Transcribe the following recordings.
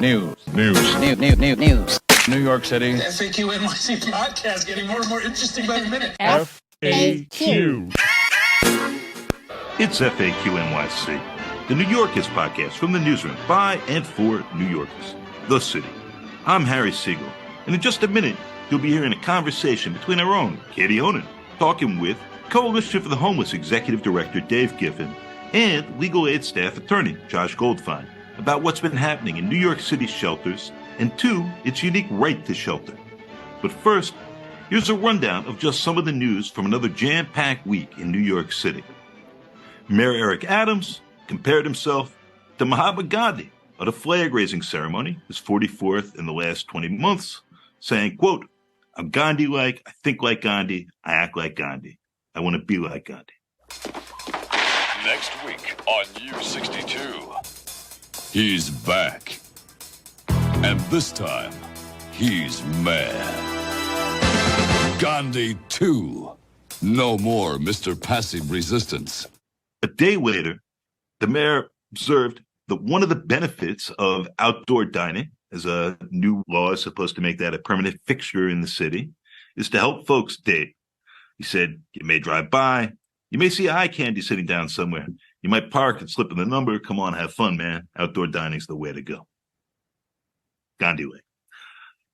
News. New York City. The FAQ NYC podcast getting more and more interesting by the minute. FAQ. It's FAQ NYC, the New Yorkers podcast from the newsroom by and for New Yorkers, the city. I'm Harry Siegel, and in just a minute, you'll be hearing a conversation between our own Katie Honan, talking with Coalition for the Homeless Executive Director Dave Giffen and legal aid staff attorney Josh Goldfein about what's been happening in New York City's shelters and, two, its unique right to shelter. But first, here's a rundown of just some of the news from another jam-packed week in New York City. Mayor Eric Adams compared himself to Mahatma Gandhi at a flag-raising ceremony, his 44th in the last 20 months, saying, quote, "I'm Gandhi-like, I think like Gandhi, I act like Gandhi. I want to be like Gandhi." Next week on U62, he's back. And this time, he's mad. Gandhi 2. No more Mr. Passive Resistance. A day later, the mayor observed that one of the benefits of outdoor dining, as a new law is supposed to make that a permanent fixture in the city, is to help folks date. He said, you may drive by, you may see eye candy sitting down somewhere. You might park and slip in the number. Come on, have fun, man. Outdoor dining's the way to go. Gandhi way.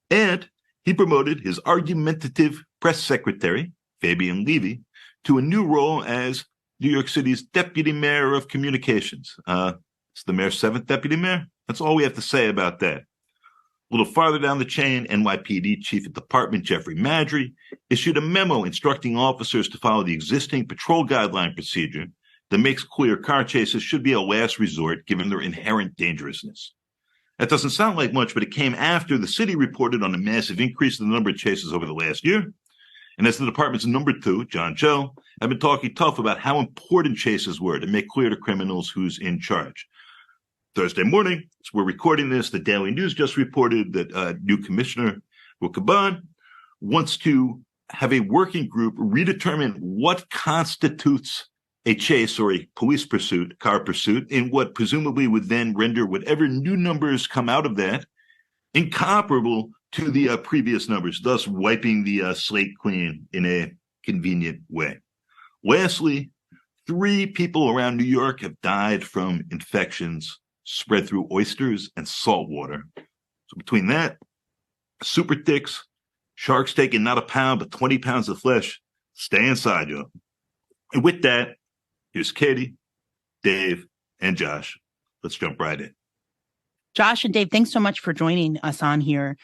And he promoted his argumentative press secretary, Fabian Levy, to a new role as New York City's deputy mayor of communications. It's the mayor's seventh deputy mayor. That's all we have to say about that. A little farther down the chain, NYPD Chief of Department Jeffrey Madry issued a memo instructing officers to follow the existing patrol guideline procedure that makes clear car chases should be a last resort given their inherent dangerousness. That doesn't sound like much, but it came after the city reported on a massive increase in the number of chases over the last year. And as the department's number two, John Joe, have been talking tough about how important chases were to make clear to criminals who's in charge. Thursday morning, as we're recording this, the Daily News just reported that new commissioner, Wukaban, wants to have a working group redetermine what constitutes a chase or a police pursuit, car pursuit, in what presumably would then render whatever new numbers come out of that incomparable to the previous numbers, thus wiping the slate clean in a convenient way. Lastly, 3 people around New York have died from infections spread through oysters and salt water. So between that, super ticks, sharks taking not a pound, but 20 pounds of flesh, stay inside, yo. And with that, here's Katie, Dave, and Josh. Let's jump right in. Josh and Dave, thanks so much for joining us on here.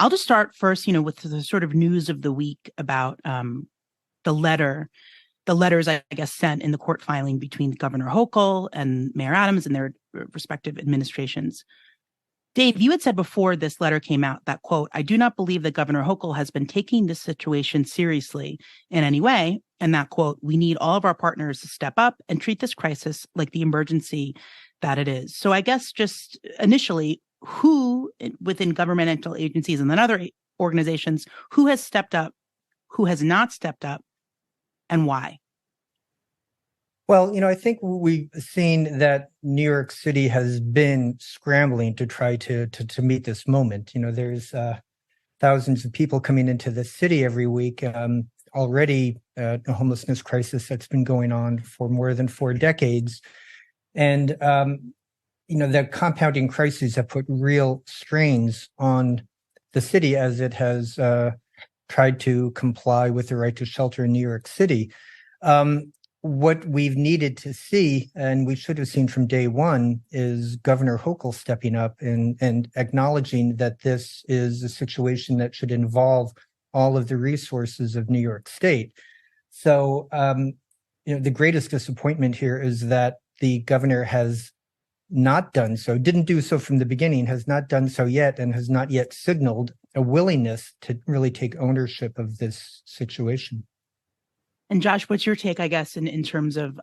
I'll just start first, with the sort of news of the week about the letters, I guess, sent in the court filing between Governor Hochul and Mayor Adams and their respective administrations. Dave, you had said before this letter came out that, quote, "I do not believe that Governor Hochul has been taking this situation seriously in any way," and that, quote, "we need all of our partners to step up and treat this crisis like the emergency that it is." So I guess just initially, who within governmental agencies and then other organizations, who has stepped up, who has not stepped up, and why? Well, I think we've seen that New York City has been scrambling to try to meet this moment. There's thousands of people coming into the city every week. Already a homelessness crisis that's been going on for more than 4 decades. And, the compounding crises have put real strains on the city as it has tried to comply with the right to shelter in New York City. What we've needed to see, and we should have seen from day one, is Governor Hochul stepping up and acknowledging that this is a situation that should involve all of the resources of New York State. So, the greatest disappointment here is that the governor has not done so, didn't do so from the beginning, has not done so yet, and has not yet signaled a willingness to really take ownership of this situation. And Josh, what's your take, I guess, in terms of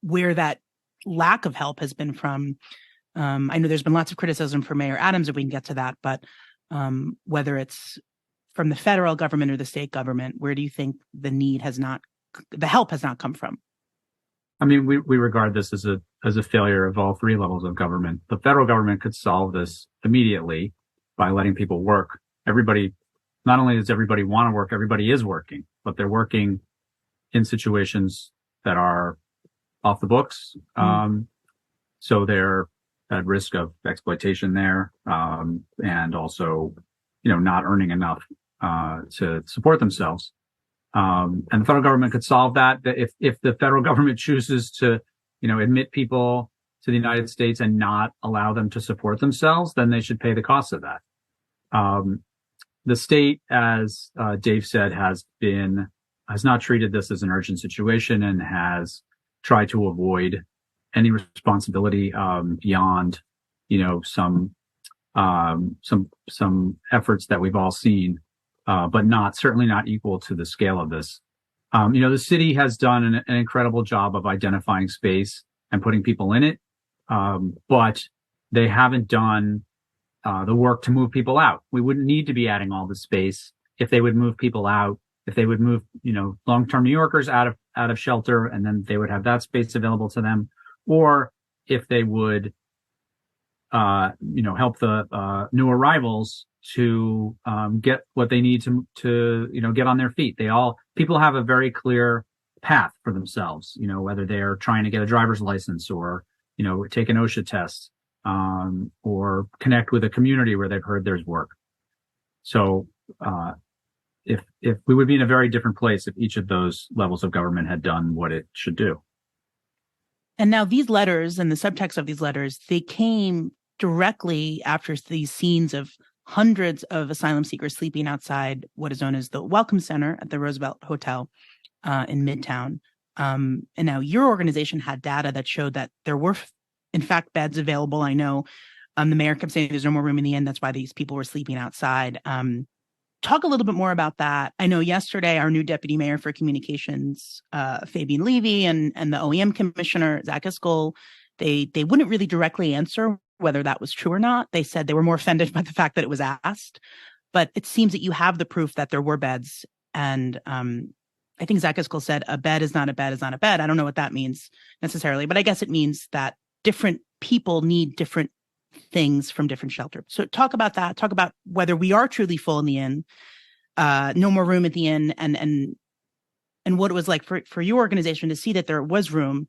where that lack of help has been from? I know there's been lots of criticism for Mayor Adams, if we can get to that, but whether it's from the federal government or the state government, where do you think the help has not come from? I mean, we regard this as a failure of all three levels of government. The federal government could solve this immediately by letting people work. Everybody, not only does everybody want to work, everybody is working, but they're working in situations that are off the books. So they're at risk of exploitation there, and also, not earning enough to support themselves. And the federal government could solve that. If the federal government chooses to, admit people to the United States and not allow them to support themselves, then they should pay the cost of that. The state, as Dave said, has not treated this as an urgent situation and has tried to avoid any responsibility beyond, some efforts that we've all seen, but certainly not equal to the scale of this. The city has done an incredible job of identifying space and putting people in it, but they haven't done the work to move people out. We wouldn't need to be adding all the space if they would move people out. If they would move, long-term New Yorkers out of shelter, and then they would have that space available to them, or if they would, help the new arrivals to get what they need to get on their feet. People have a very clear path for themselves, whether they're trying to get a driver's license or, take an OSHA test, or connect with a community where they've heard there's work. So, if we would be in a very different place if each of those levels of government had done what it should do. And now these letters and the subtext of these letters, they came directly after these scenes of hundreds of asylum seekers sleeping outside what is known as the Welcome Center at the Roosevelt Hotel in Midtown. And now your organization had data that showed that there were, in fact, beds available. I know the mayor kept saying there's no more room in the inn. That's why these people were sleeping outside. Talk a little bit more about that. I know yesterday our new deputy mayor for communications, Fabian Levy, and the OEM commissioner, Zach Iscol, they wouldn't really directly answer whether that was true or not. They said they were more offended by the fact that it was asked. But it seems that you have the proof that there were beds. And I think Zach Iscol said a bed is not a bed is not a bed. I don't know what that means necessarily, but I guess it means that different people need different things from different shelters. So talk about that. Talk about whether we are truly full in the inn, no more room at the inn, and what it was like for your organization to see that there was room,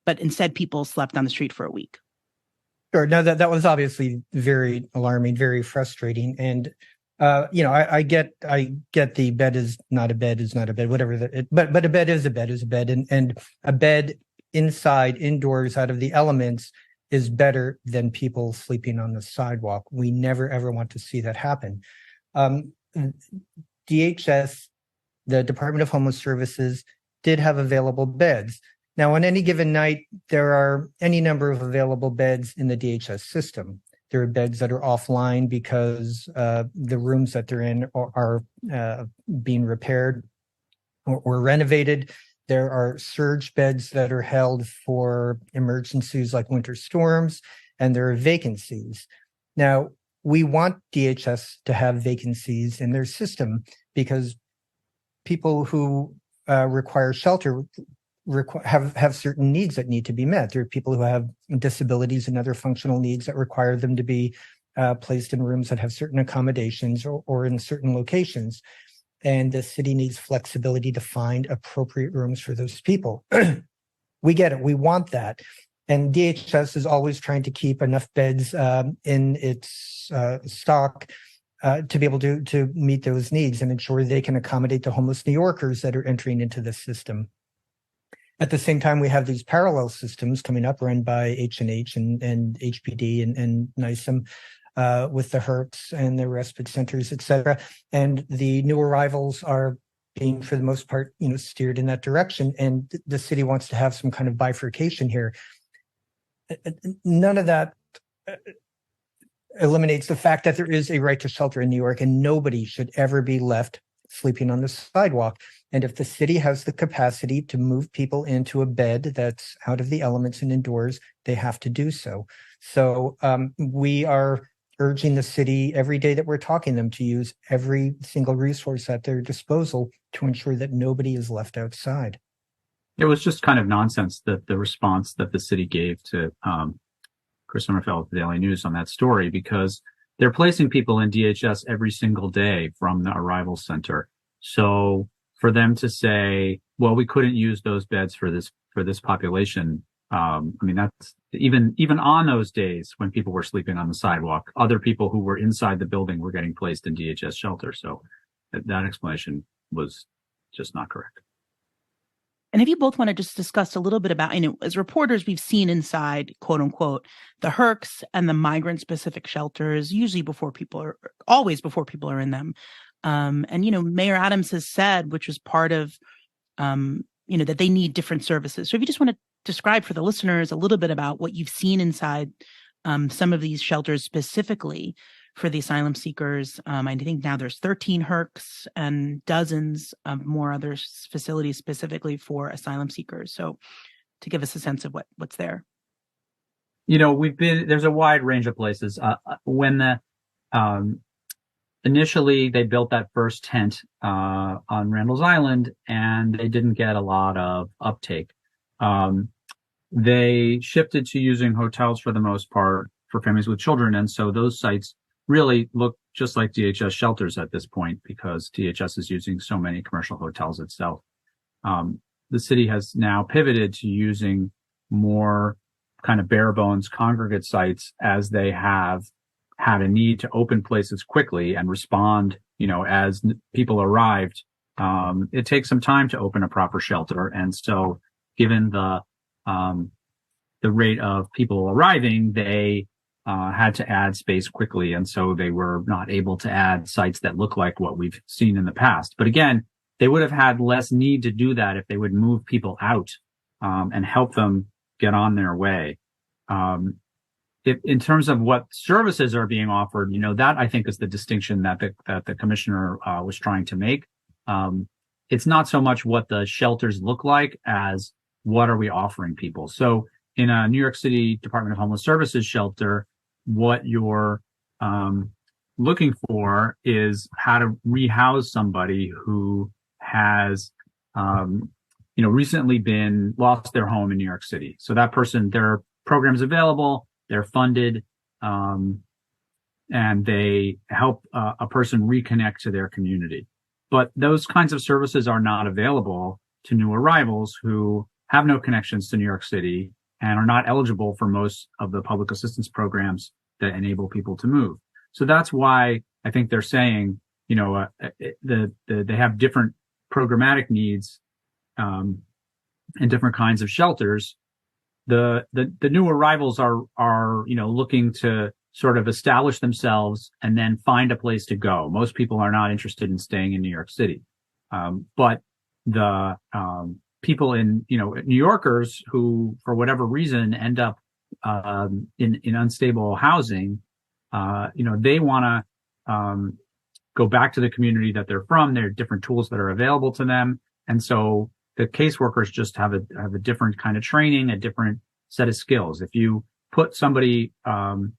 but instead people slept on the street for a week. Sure. No, that was obviously very alarming, very frustrating. And I get the bed is not a bed is not a bed, whatever but a bed is a bed is a bed, and a bed inside, indoors, out of the elements is better than people sleeping on the sidewalk. We never, ever want to see that happen. DHS, the Department of Homeless Services, did have available beds. Now, on any given night, there are any number of available beds in the DHS system. There are beds that are offline because the rooms that they're in are being repaired or renovated. There are surge beds that are held for emergencies like winter storms, and there are vacancies. Now, we want DHS to have vacancies in their system because people who require shelter have certain needs that need to be met. There are people who have disabilities and other functional needs that require them to be placed in rooms that have certain accommodations or in certain locations. And the city needs flexibility to find appropriate rooms for those people. We get it. We want that. And DHS is always trying to keep enough beds in its stock to be able to meet those needs and ensure they can accommodate the homeless New Yorkers that are entering into the system. At the same time, we have these parallel systems coming up run by H&H and HPD and NISM, with the HERPs and the respite centers, et cetera. And the new arrivals are being, for the most part, steered in that direction. And the city wants to have some kind of bifurcation here. None of that eliminates the fact that there is a right to shelter in New York, and nobody should ever be left sleeping on the sidewalk. And if the city has the capacity to move people into a bed that's out of the elements and indoors, they have to do so. So we are urging the city every day that we're talking to them to use every single resource at their disposal to ensure that nobody is left outside. It was just kind of nonsense that the response that the city gave to Chris Sommerfeld of the Daily News on that story, because they're placing people in DHS every single day from the arrival center. So for them to say, well, we couldn't use those beds for this population. I mean, that's even on those days when people were sleeping on the sidewalk, other people who were inside the building were getting placed in DHS shelters. So that explanation was just not correct. And if you both want to just discuss a little bit about, as reporters, we've seen inside, quote unquote, the HERCs and the migrant specific shelters, always before people are in them. And Mayor Adams has said, which was part of, that they need different services. So if you just want to describe for the listeners a little bit about what you've seen inside some of these shelters specifically for the asylum seekers. I think now there's 13 HERCs and dozens of more other facilities specifically for asylum seekers. So to give us a sense of what's there. There's a wide range of places. When initially they built that first tent on Randall's Island, and they didn't get a lot of uptake. They shifted to using hotels for the most part for families with children. And so those sites really look just like DHS shelters at this point, because DHS is using so many commercial hotels itself. The city has now pivoted to using more kind of bare bones congregate sites as they have had a need to open places quickly and respond, as people arrived. It takes some time to open a proper shelter. And so given the rate of people arriving, they had to add space quickly. And so they were not able to add sites that look like what we've seen in the past. But again, they would have had less need to do that if they would move people out and help them get on their way. In terms of what services are being offered, that I think is the distinction that the commissioner was trying to make. It's not so much what the shelters look like as what are we offering people. So in a New York City Department of Homeless Services shelter, what you're looking for is how to rehouse somebody who has, recently lost their home in New York City. So that person, there are programs available, they're funded, and they help a person reconnect to their community. But those kinds of services are not available to new arrivals who have no connections to New York City and are not eligible for most of the public assistance programs that enable people to move. So that's why I think they're saying, they have different programmatic needs, and different kinds of shelters. The new arrivals are looking to sort of establish themmselves and then find a place to go. Most people are not interested in staying in New York City. But the people in, New Yorkers who, for whatever reason, end up in unstable housing, they want to go back to the community that they're from. There are different tools that are available to them. And so the caseworkers just have a different kind of training, a different set of skills. If you put somebody, from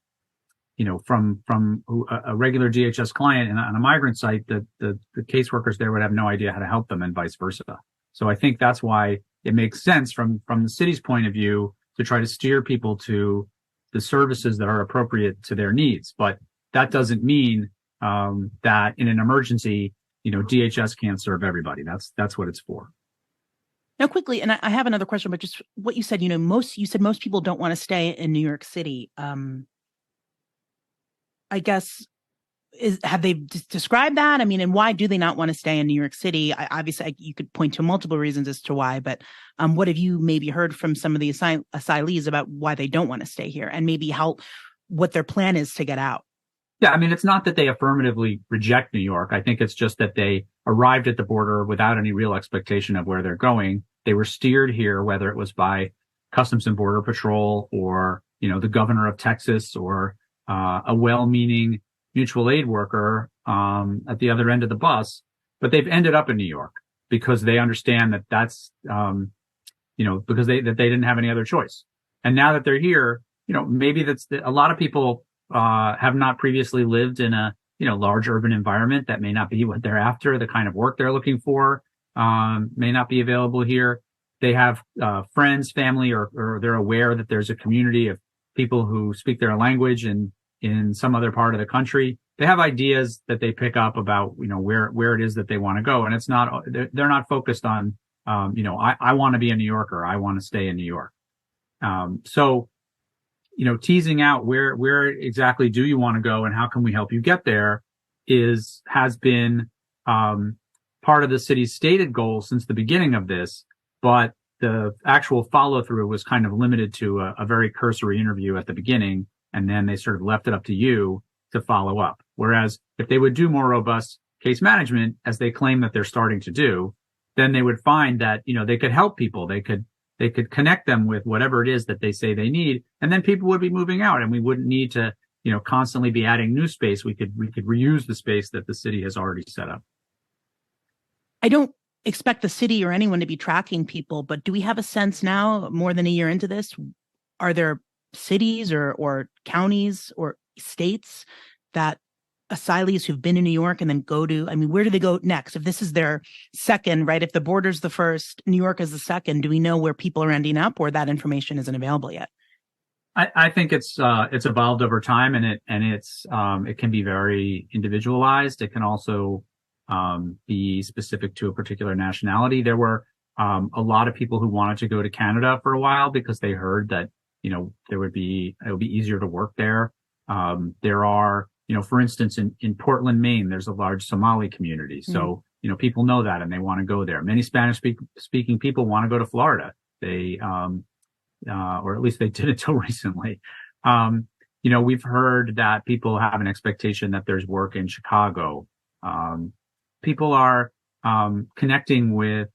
a regular DHS client on a migrant site, the caseworkers there would have no idea how to help them, and vice versa. So I think that's why it makes sense from the city's point of view to try to steer people to the services that are appropriate to their needs. But that doesn't mean that in an emergency, DHS can't serve everybody. That's what it's for. Now, quickly, and I have another question, but just what you said, most people don't want to stay in New York City. I guess, have they described that? I mean, and why do they not want to stay in New York City? Obviously, you could point to multiple reasons as to why, but what have you maybe heard from some of the asylees about why they don't want to stay here, and maybe what their plan is to get out? Yeah, I mean, it's not that they affirmatively reject New York. I think it's just that they arrived at the border without any real expectation of where they're going. They were steered here, whether it was by Customs and Border Patrol or, the governor of Texas or a well-meaning mutual aid worker at the other end of the bus. But they've ended up in New York because they understand that that's, because they didn't have any other choice. And now that they're here, maybe a lot of people have not previously lived in a, large urban environment. That may not be what they're after. The kind of work they're looking for may not be available here. they have friends, family, or they're aware that there's a community of people who speak their language in some other part of the country. They have ideas that they pick up about, where it is that they want to go. And it's not, they're not focused on, I want to be a New Yorker. I want to stay in New York. So, teasing out where exactly do you want to go and how can we help you get there has been, part of the city's stated goal since the beginning of this, but the actual follow through was kind of limited to a very cursory interview at the beginning. And then they sort of left it up to you to follow up. Whereas if they would do more robust case management, as they claim that they're starting to do, then they would find that, they could help people. They could connect them with whatever it is that they say they need. And then people would be moving out and we wouldn't need to, constantly be adding new space. We could reuse the space that the city has already set up. I don't expect the city or anyone to be tracking people, but do we have a sense now, more than a year into this, are there cities or counties or states that asylees who've been in New York and then where do they go next? If this is their second, right? If the border's the first, New York is the second, do we know where people are ending up or that information isn't available yet? I think it's evolved over time and it can be very individualized. It can also be specific to a particular nationality. There were a lot of people who wanted to go to Canada for a while because they heard that, it would be easier to work there. There are, for instance, in Portland, Maine, there's a large Somali community. So, people know that and they want to go there. Many Spanish speaking people want to go to Florida. They, or at least they did until recently. We've heard that people have an expectation that there's work in Chicago. People are, connecting with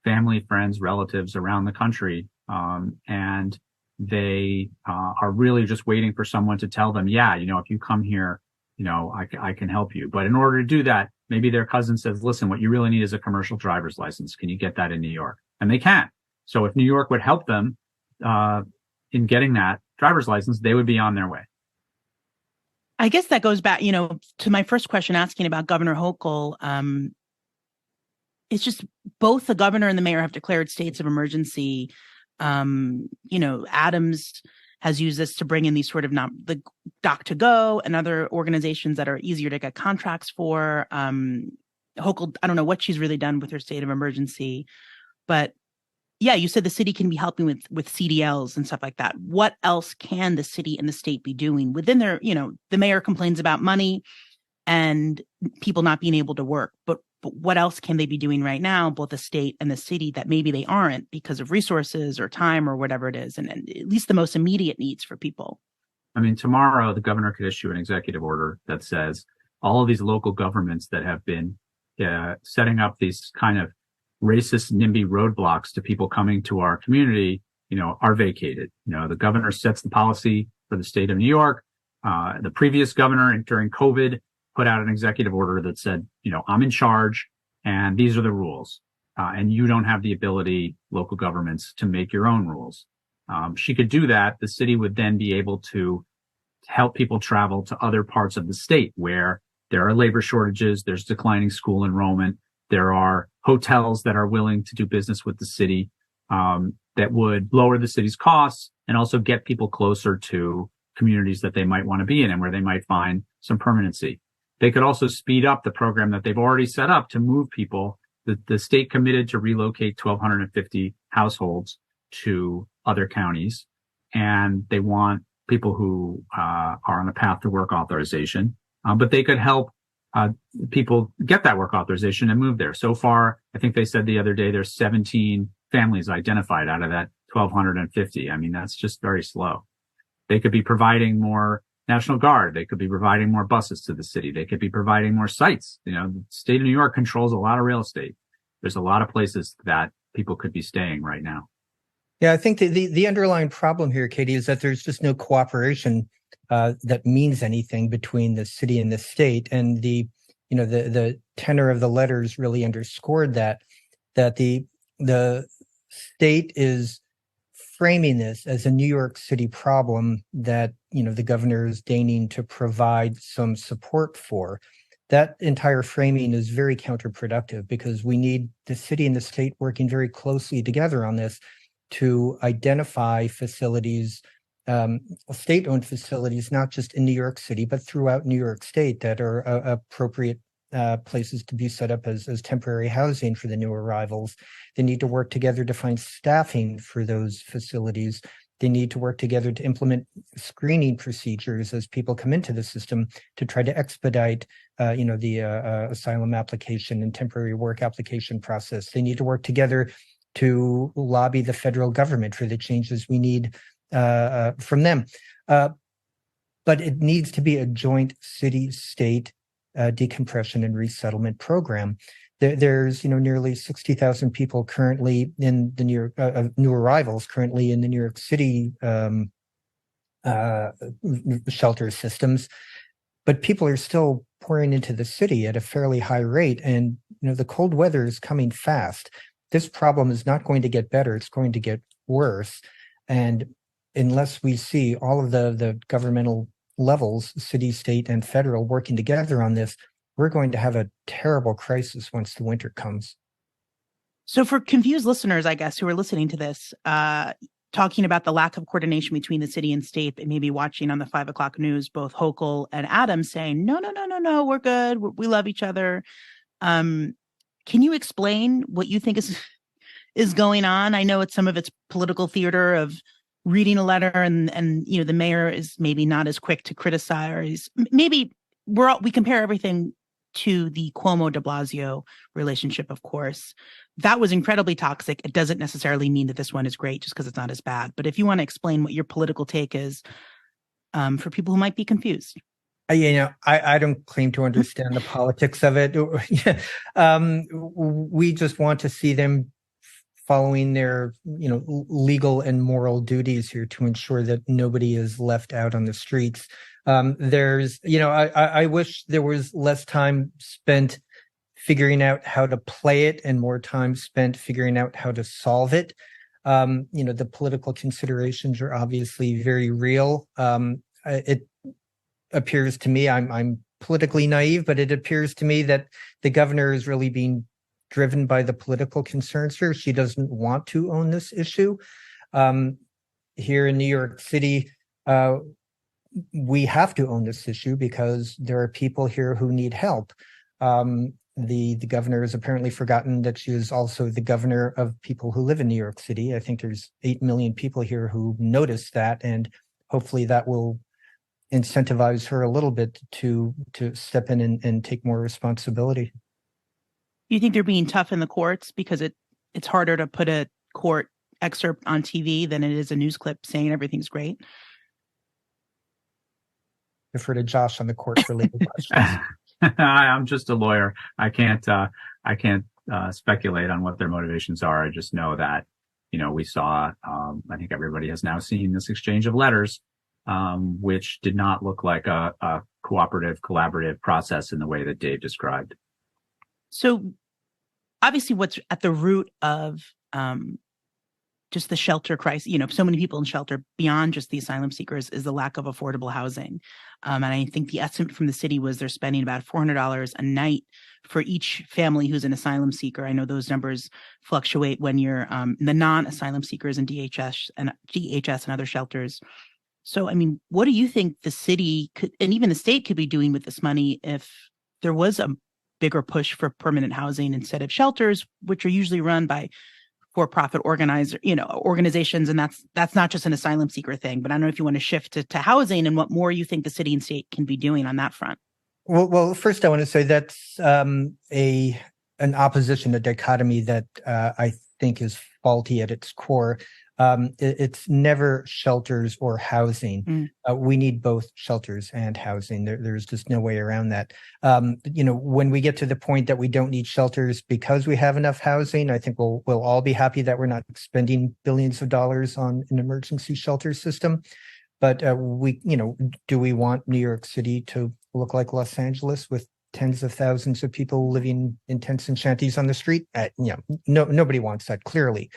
family, friends, relatives around the country. And they, are really just waiting for someone to tell them, if you come here, I can help you. But in order to do that, maybe their cousin says, listen, what you really need is a commercial driver's license. Can you get that in New York? And they can. So if New York would help them, in getting that driver's license, they would be on their way. I guess that goes back, to my first question asking about Governor Hochul. It's just both the governor and the mayor have declared states of emergency. Adams has used this to bring in these sort of the Doc2Go and other organizations that are easier to get contracts for. Hochul, I don't know what she's really done with her state of emergency, but yeah, you said the city can be helping with CDLs and stuff like that. What else can the city and the state be doing within their, the mayor complains about money and people not being able to work, but what else can they be doing right now, both the state and the city, that maybe they aren't because of resources or time or whatever it is, and at least the most immediate needs for people? I mean, tomorrow the governor could issue an executive order that says all of these local governments that have been setting up these kind of racist NIMBY roadblocks to people coming to our community, are vacated. The governor sets the policy for the state of New York. The previous governor during COVID put out an executive order that said, I'm in charge and these are the rules. And you don't have the ability, local governments, to make your own rules. She could do that. The city would then be able to help people travel to other parts of the state where there are labor shortages, there's declining school enrollment, there are hotels that are willing to do business with the city, that would lower the city's costs and also get people closer to communities that they might want to be in and where they might find some permanency. They could also speed up the program that they've already set up to move people. The state committed to relocate 1,250 households to other counties, and they want people who are on a path to work authorization, but they could help people get that work authorization and move there. So far, I think they said the other day there's 17 families identified out of that 1,250. I mean, that's just very slow. They could be providing more National Guard. They could be providing more buses to the city. They could be providing more sites. The state of New York controls a lot of real estate. There's a lot of places that people could be staying right now. Yeah, I think the underlying problem here, Katie, is that there's just no cooperation that means anything between the city and the state. And the tenor of the letters really underscored that the state is framing this as a New York City problem that, the governor is deigning to provide some support for. that entire framing is very counterproductive because we need the city and the state working very closely together on this to identify facilities, state-owned facilities, not just in New York City, but throughout New York State that are appropriate places to be set up as temporary housing for the new arrivals. They need to work together to find staffing for those facilities. They need to work together to implement screening procedures as people come into the system to try to expedite, the asylum application and temporary work application process. They need to work together to lobby the federal government for the changes we need from them. But it needs to be a joint city-state decompression and resettlement program. There's nearly 60,000 people currently in the New York new arrivals currently in the New York City shelter systems, but people are still pouring into the city at a fairly high rate, and the cold weather is coming fast. This problem is not going to get better; it's going to get worse, and unless we see all of the governmental levels, city, state, and federal, working together on this, we're going to have a terrible crisis once the winter comes. So for confused listeners, I guess, who are listening to this, talking about the lack of coordination between the city and state, and maybe watching on the 5 o'clock news, both Hochul and Adams saying, no, we're good. We love each other. Can you explain what you think is going on? I know some of it's political theater of reading a letter and the mayor is maybe not as quick to criticize. Maybe we compare everything to the Cuomo de Blasio relationship, of course. That was incredibly toxic. It doesn't necessarily mean that this one is great just because it's not as bad. But if you want to explain what your political take is for people who might be confused. I don't claim to understand the politics of it. We just want to see them following their, legal and moral duties here to ensure that nobody is left out on the streets. I wish there was less time spent figuring out how to play it and more time spent figuring out how to solve it. The political considerations are obviously very real. It appears to me, I'm politically naive, but it appears to me that the governor is really being driven by the political concerns here. She doesn't want to own this issue. Here in New York City, we have to own this issue because there are people here who need help. The governor has apparently forgotten that she is also the governor of people who live in New York City. I think there's 8 million people here who notice that, and hopefully that will incentivize her a little bit to step in and take more responsibility. You think they're being tough in the courts because it's harder to put a court excerpt on TV than it is a news clip saying everything's great? Defer to Josh on the court-related questions. I'm just a lawyer. I can't speculate on what their motivations are. I just know that, we saw, I think everybody has now seen this exchange of letters, which did not look like a cooperative, collaborative process in the way that Dave described. So obviously what's at the root of just the shelter crisis, so many people in shelter beyond just the asylum seekers is the lack of affordable housing. And I think the estimate from the city was they're spending about $400 a night for each family who's an asylum seeker. I know those numbers fluctuate when you're the non-asylum seekers in DHS and other shelters. So, what do you think the city could, and even the state could be doing with this money if there was a bigger push for permanent housing instead of shelters, which are usually run by for-profit organizations, and that's not just an asylum seeker thing. But I don't know if you want to shift to housing and what more you think the city and state can be doing on that front. Well, first I want to say that's an opposition, a dichotomy that I think is faulty at its core. It's never shelters or housing. We need both shelters and housing. There's just no way around that. When we get to the point that we don't need shelters because we have enough housing, I think we'll all be happy that we're not spending billions of dollars on an emergency shelter system. But do we want New York City to look like Los Angeles with tens of thousands of people living in tents and shanties on the street? Nobody wants that, clearly.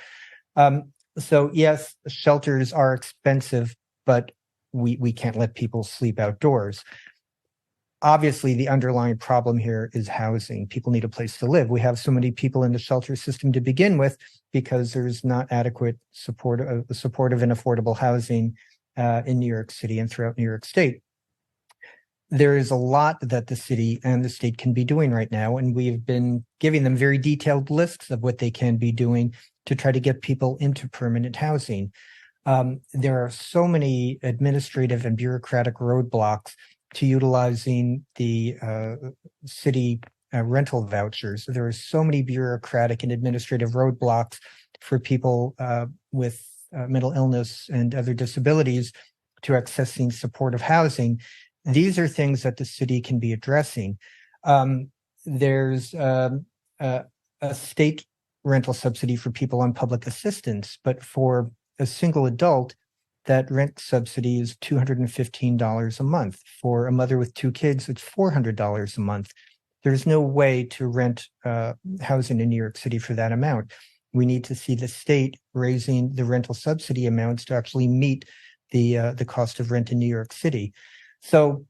So yes, shelters are expensive, but we can't let people sleep outdoors. obviously the underlying problem here is housing. People need a place to live. We have so many people in the shelter system to begin with because there's not adequate supportive and affordable housing in New York City and throughout New York State. There is a lot that the city and the state can be doing right now, and we've been giving them very detailed lists of what they can be doing to try to get people into permanent housing. There are so many administrative and bureaucratic roadblocks to utilizing the city rental vouchers. There are so many bureaucratic and administrative roadblocks for people with mental illness and other disabilities to accessing supportive housing. These are things that the city can be addressing. There's a state rental subsidy for people on public assistance, but for a single adult, that rent subsidy is $215 a month. For a mother with 2 kids, it's $400 a month. There's no way to rent housing in New York City for that amount. We need to see the state raising the rental subsidy amounts to actually meet the cost of rent in New York City. So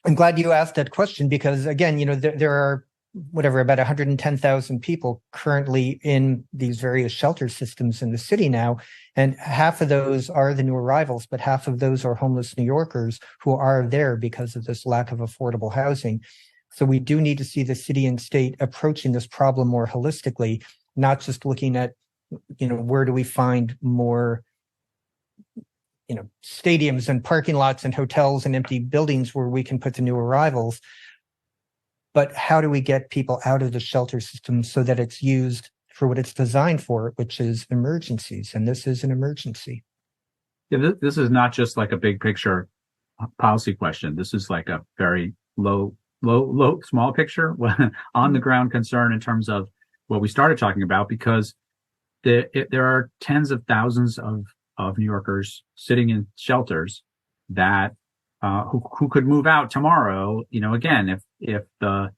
I'm glad you asked that question because, again, there are about 110,000 people currently in these various shelter systems in the city now, and half of those are the new arrivals, but half of those are homeless New Yorkers who are there because of this lack of affordable housing. So we do need to see the city and state approaching this problem more holistically, not just looking at, where do we find more stadiums and parking lots and hotels and empty buildings where we can put the new arrivals, but how do we get people out of the shelter system so that it's used for what it's designed for, which is emergencies. And this is an emergency. Yeah, this is not just like a big picture policy question. This is like a very low, small picture on the ground concern in terms of what we started talking about, because there are tens of thousands of New Yorkers sitting in shelters that who could move out tomorrow. Again, if the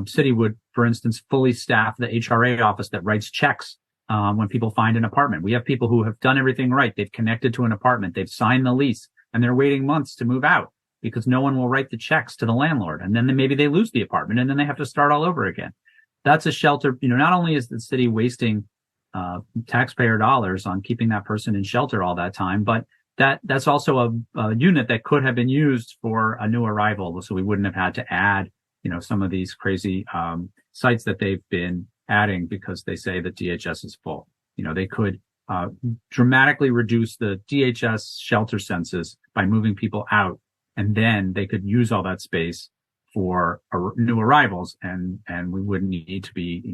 city would, for instance, fully staff the HRA office that writes checks when people find an apartment. We have people who have done everything right. They've connected to an apartment. They've signed the lease, and they're waiting months to move out because no one will write the checks to the landlord. And then maybe they lose the apartment, and then they have to start all over again. That's a shelter. Not only is the city wasting taxpayer dollars on keeping that person in shelter all that time, but that's also a unit that could have been used for a new arrival. So we wouldn't have had to add, some of these crazy sites that they've been adding because they say that DHS is full. They could dramatically reduce the DHS shelter census by moving people out, and then they could use all that space for new arrivals, and we wouldn't need to be,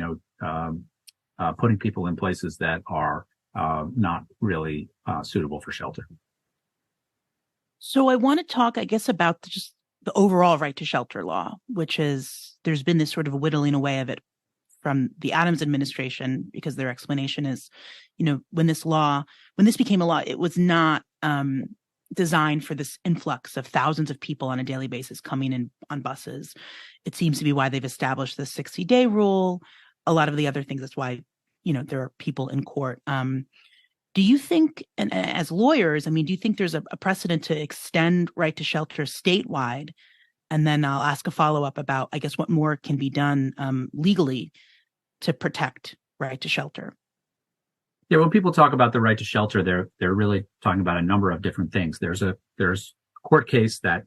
putting people in places that are not really suitable for shelter. So I want to talk, I guess, about just the overall right to shelter law, which is there's been this sort of whittling away of it from the Adams administration, because their explanation is, when this became a law, it was not designed for this influx of thousands of people on a daily basis coming in on buses. It seems to be why they've established the 60-day rule. A lot of the other things, that's why, there are people in court. Do you think, and as lawyers, do you think there's a precedent to extend right to shelter statewide? And then I'll ask a follow-up about, I guess, what more can be done legally to protect right to shelter. Yeah, when people talk about the right to shelter, they're really talking about a number of different things. There's a court case that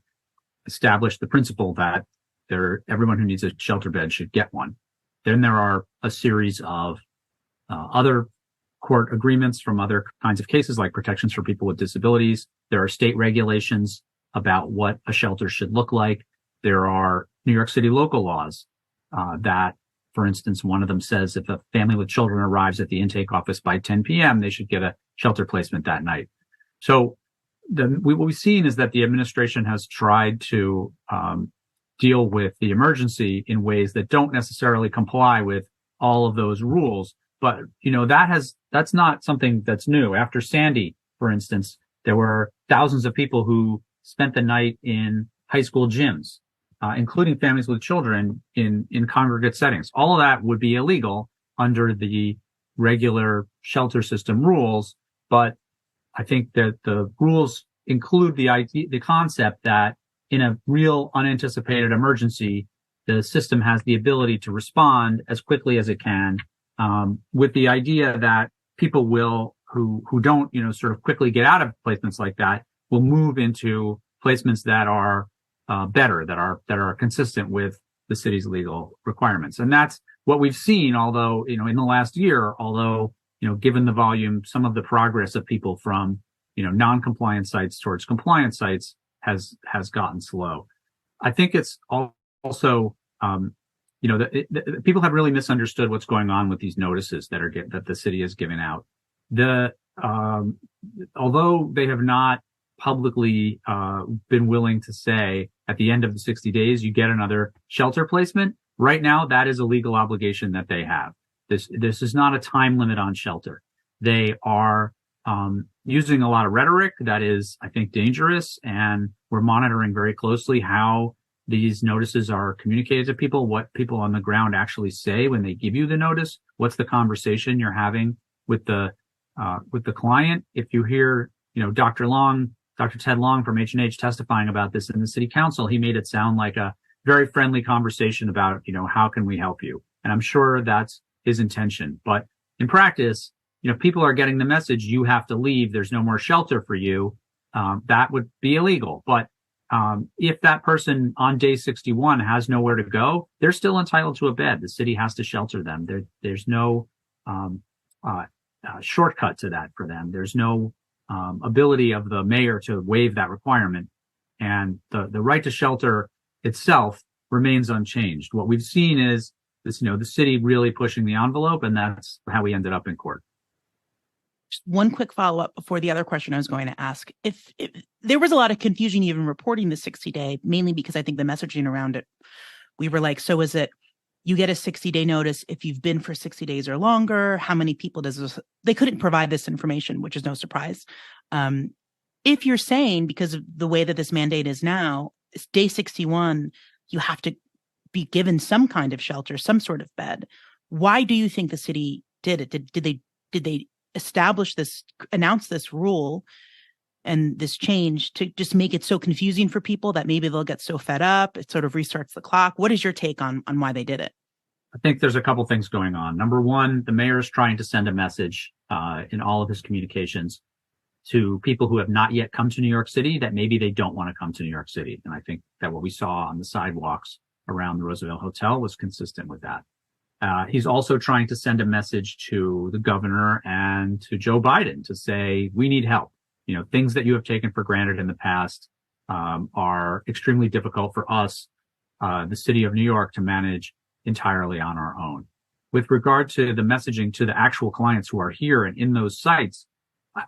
established the principle that everyone who needs a shelter bed should get one. Then there are a series of other court agreements from other kinds of cases, like protections for people with disabilities. There are state regulations about what a shelter should look like. There are New York City local laws that, for instance, one of them says if a family with children arrives at the intake office by 10 p.m., they should get a shelter placement that night. So what we've seen is that the administration has tried to deal with the emergency in ways that don't necessarily comply with all of those rules. But, that's not something that's new. After Sandy, for instance, there were thousands of people who spent the night in high school gyms, including families with children in congregate settings. All of that would be illegal under the regular shelter system rules. But I think that the rules include the concept that in a real unanticipated emergency, the system has the ability to respond as quickly as it can, with the idea that people will, who don't, sort of quickly get out of placements like that, will move into placements that are better, that are consistent with the city's legal requirements. And that's what we've seen, although, in the last year, given the volume, some of the progress of people from, non-compliant sites towards compliant sites has gotten slow. I think it's also, people have really misunderstood what's going on with these notices that the city is giving out. Although they have not publicly been willing to say at the end of the 60 days you get another shelter placement, right now that is a legal obligation that they have. This is not a time limit on shelter. They are using a lot of rhetoric that is, I think, dangerous, and we're monitoring very closely how these notices are communicated to people, what people on the ground actually say when they give you the notice, what's the conversation you're having with the client. If you hear, Dr. Ted Long from H&H testifying about this in the city council, he made it sound like a very friendly conversation about, how can we help you? And I'm sure that's his intention. But in practice, people are getting the message, you have to leave. There's no more shelter for you. That would be illegal. But if that person on day 61 has nowhere to go, they're still entitled to a bed. The city has to shelter them. There's no shortcut to that for them. There's no ability of the mayor to waive that requirement. And the right to shelter itself remains unchanged. What we've seen is this, the city really pushing the envelope, and that's how we ended up in court. Just one quick follow-up before the other question I was going to ask. If there was a lot of confusion even reporting the 60-day, mainly because I think the messaging around it, we were like, so is it you get a 60-day notice if you've been for 60 days or longer? How many people does this? They couldn't provide this information, which is no surprise. If you're saying, because of the way that this mandate is now, it's day 61, you have to be given some kind of shelter, some sort of bed. Why do you think the city did it? Did they establish this, announce this rule and this change to just make it so confusing for people that maybe they'll get so fed up, it sort of restarts the clock? What is your take on why they did it? I think there's a couple things going on. Number one, the mayor is trying to send a message in all of his communications to people who have not yet come to New York City that maybe they don't want to come to New York City. And I think that what we saw on the sidewalks around the Roosevelt Hotel was consistent with that. He's also trying to send a message to the governor and to Joe Biden to say, we need help. Things that you have taken for granted in the past are extremely difficult for us, the city of New York, to manage entirely on our own. With regard to the messaging to the actual clients who are here and in those sites,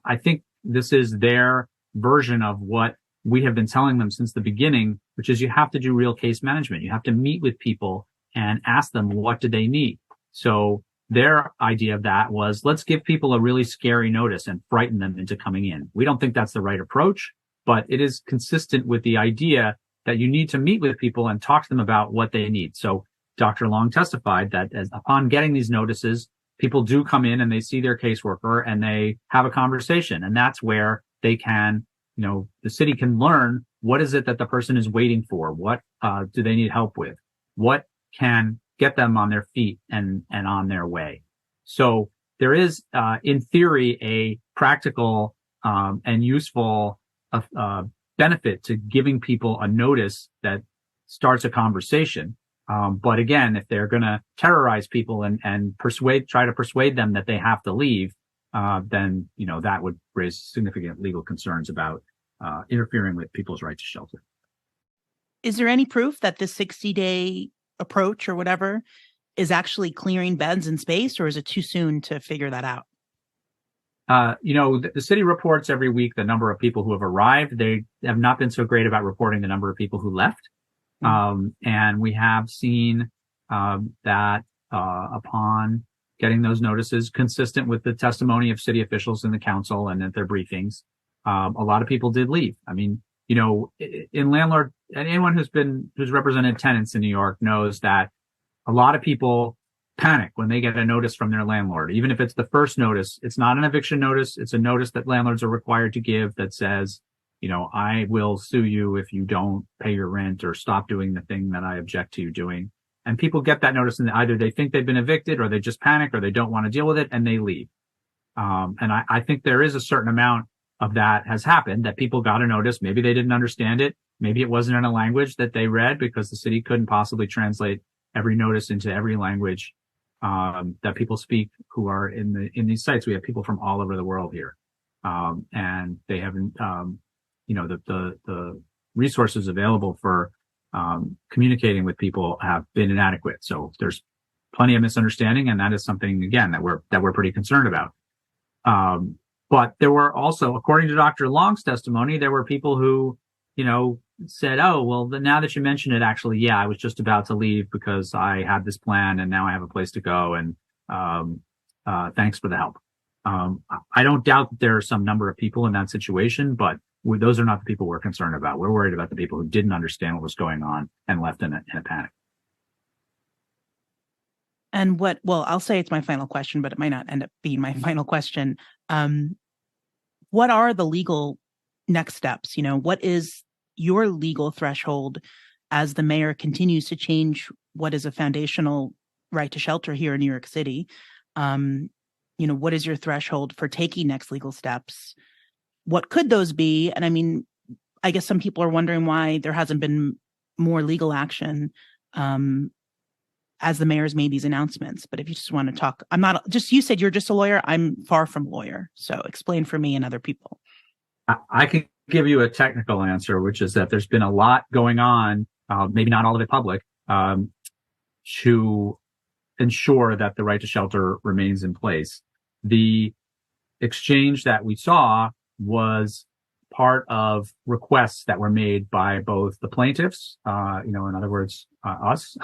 I think this is their version of what we have been telling them since the beginning, which is you have to do real case management. You have to meet with people and ask them, what do they need? So their idea of that was, let's give people a really scary notice and frighten them into coming in. We don't think that's the right approach, but it is consistent with the idea that you need to meet with people and talk to them about what they need. So Dr. Long testified that upon getting these notices, people do come in and they see their caseworker and they have a conversation. And that's where they can, the city can learn, what is it that the person is waiting for? What do they need help with? What can get them on their feet and on their way? So there is, in theory, a practical and useful benefit to giving people a notice that starts a conversation. But again, if they're going to terrorize people and try to persuade them that they have to leave, then, that would raise significant legal concerns about interfering with people's right to shelter. Is there any proof that the 60-day approach or whatever is actually clearing beds and space, or is it too soon to figure that out? The city reports every week the number of people who have arrived. They have not been so great about reporting the number of people who left. And we have seen that upon getting those notices, consistent with the testimony of city officials in the council and at their briefings, a lot of people did leave. I mean, in landlord, anyone who's represented tenants in New York knows that a lot of people panic when they get a notice from their landlord. Even if it's the first notice, it's not an eviction notice. It's a notice that landlords are required to give that says, I will sue you if you don't pay your rent or stop doing the thing that I object to you doing. And people get that notice, and either they think they've been evicted, or they just panic, or they don't want to deal with it, and they leave. And I think there is a certain amount of that has happened, that people got a notice. Maybe they didn't understand it. Maybe it wasn't in a language that they read, because the city couldn't possibly translate every notice into every language that people speak who are in these sites. We have people from all over the world here, and they haven't, the resources available for communicating with people have been inadequate. So there's plenty of misunderstanding, and that is something, again, that we're pretty concerned about. But there were also, according to Dr. Long's testimony, there were people who, said, oh, well, now that you mention it, actually, yeah, I was just about to leave because I had this plan and now I have a place to go. And, thanks for the help. I don't doubt that there are some number of people in that situation, but those are not the people we're concerned about. We're worried about the people who didn't understand what was going on and left in a panic. And I'll say it's my final question, but it might not end up being my final question. What are the legal next steps? What is your legal threshold as the mayor continues to change what is a foundational right to shelter here in New York City? What is your threshold for taking next legal steps? What could those be? And I guess some people are wondering why there hasn't been more legal action as the mayor's made these announcements. But if you just want to talk, you said you're just a lawyer. I'm far from a lawyer. So explain for me and other people. I can give you a technical answer, which is that there's been a lot going on, maybe not all of it public, to ensure that the right to shelter remains in place. The exchange that we saw was part of requests that were made by both the plaintiffs, in other words, us,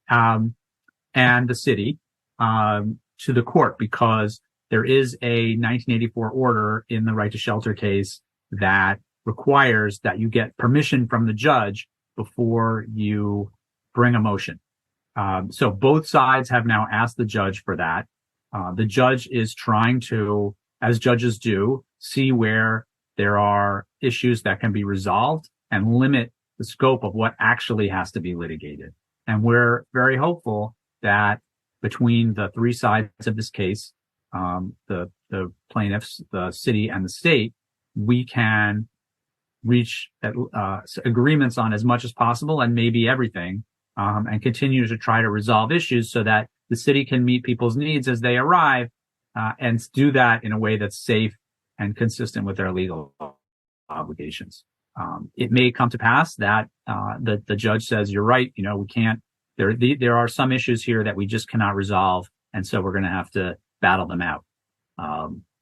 and the city, to the court, because there is a 1984 order in the right to shelter case that requires that you get permission from the judge before you bring a motion. So both sides have now asked the judge for that. The judge is trying to, as judges do, see where there are issues that can be resolved and limit the scope of what actually has to be litigated. And we're very hopeful that between the three sides of this case, the plaintiffs, the city, and the state, we can reach agreements on as much as possible, and maybe everything, and continue to try to resolve issues so that the city can meet people's needs as they arrive, and do that in a way that's safe and consistent with their legal obligations. It may come to pass that the judge says, you're right, we can't, there are some issues here that we just cannot resolve, and so we're going to have to battle them out.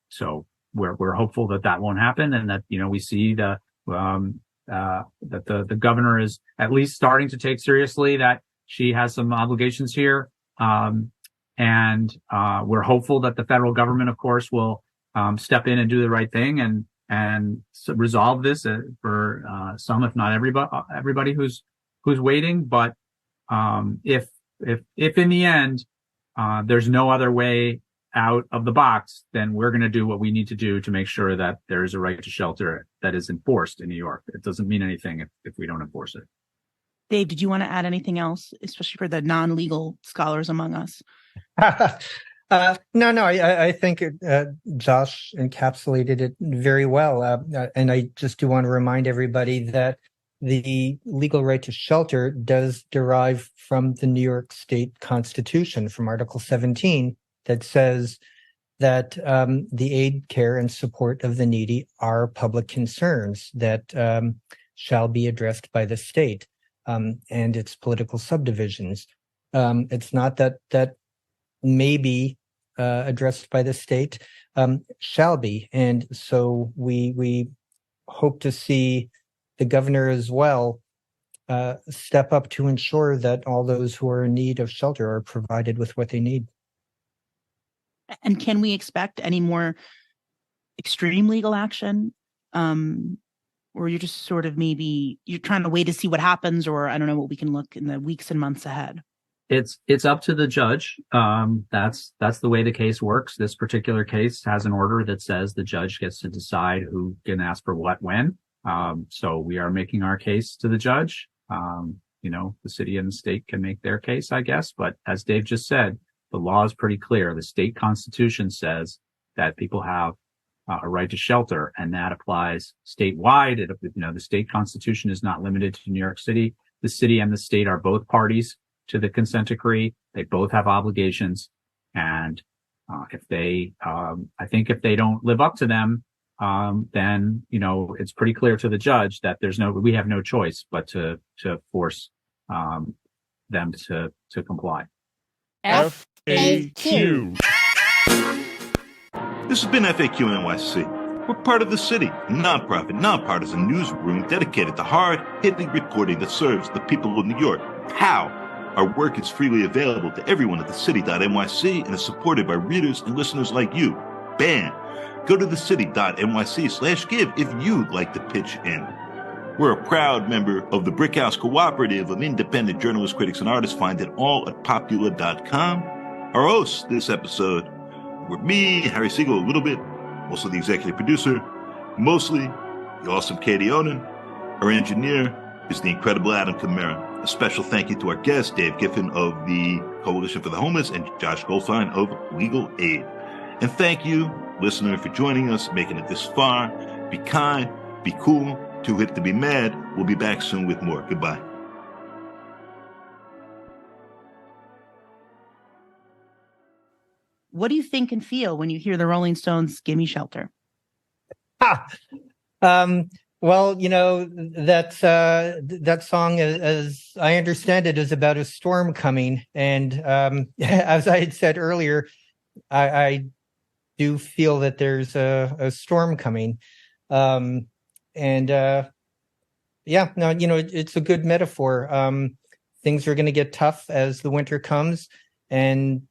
So we're hopeful that won't happen, and that we see that the governor is at least starting to take seriously that she has some obligations here, and we're hopeful that the federal government, of course, will step in and do the right thing and resolve this for some, if not everybody who's waiting. But if in the end there's no other way out of the box, then we're going to do what we need to do to make sure that there is a right to shelter that is enforced in New York. It doesn't mean anything if we don't enforce it. Dave, did you want to add anything else, especially for the non-legal scholars among us? No, I think Josh encapsulated it very well. And I just do want to remind everybody that the legal right to shelter does derive from the New York State Constitution, from Article 17, that says that the aid, care, and support of the needy are public concerns that shall be addressed by the state and its political subdivisions. It's not that may be addressed by the state, shall be. And so we hope to see the governor as well step up to ensure that all those who are in need of shelter are provided with what they need. And can we expect any more extreme legal action? Or you're just sort of maybe you're trying to wait to see what happens, or I don't know what we can look in the weeks and months ahead? It's up to the judge. That's the way the case works. This particular case has an order that says the judge gets to decide who can ask for what when. So we are making our case to the judge. The city and the state can make their case, I guess. But as Dave just said, the law is pretty clear. The state constitution says that people have a right to shelter, and that applies statewide. The state constitution is not limited to New York City. The city and the state are both parties to the consent decree. They both have obligations. And if they don't live up to them, then, it's pretty clear to the judge that we have no choice but to force them to comply. FAQ. This has been FAQ NYC. We're part of the city, nonprofit, nonpartisan newsroom dedicated to hard-hitting reporting that serves the people of New York. How? Our work is freely available to everyone at thecity.nyc and is supported by readers and listeners like you. Bam! Go to thecity.nyc/give if you'd like to pitch in. We're a proud member of the Brickhouse Cooperative of independent journalists, critics, and artists. Find it all at popula.com. Our hosts this episode were me, Harry Siegel, a little bit, also the executive producer, mostly the awesome Katie Honan. Our engineer is the incredible Adam Camara. A special thank you to our guest, Dave Giffen of the Coalition for the Homeless and Josh Goldfein of Legal Aid. And thank you, listener, for joining us, making it this far. Be kind, be cool, too hip to be mad. We'll be back soon with more. Goodbye. What do you think and feel when you hear the Rolling Stones' "Gimme Shelter"? Well, that song, as I understand it, is about a storm coming. And as I had said earlier, I do feel that there's a storm coming. It's a good metaphor. Things are going to get tough as the winter comes, and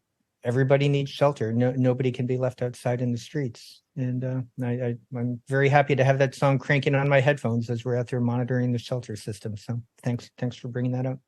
everybody needs shelter. Nobody can be left outside in the streets. And I'm very happy to have that song cranking on my headphones as we're out there monitoring the shelter system. So thanks for bringing that up.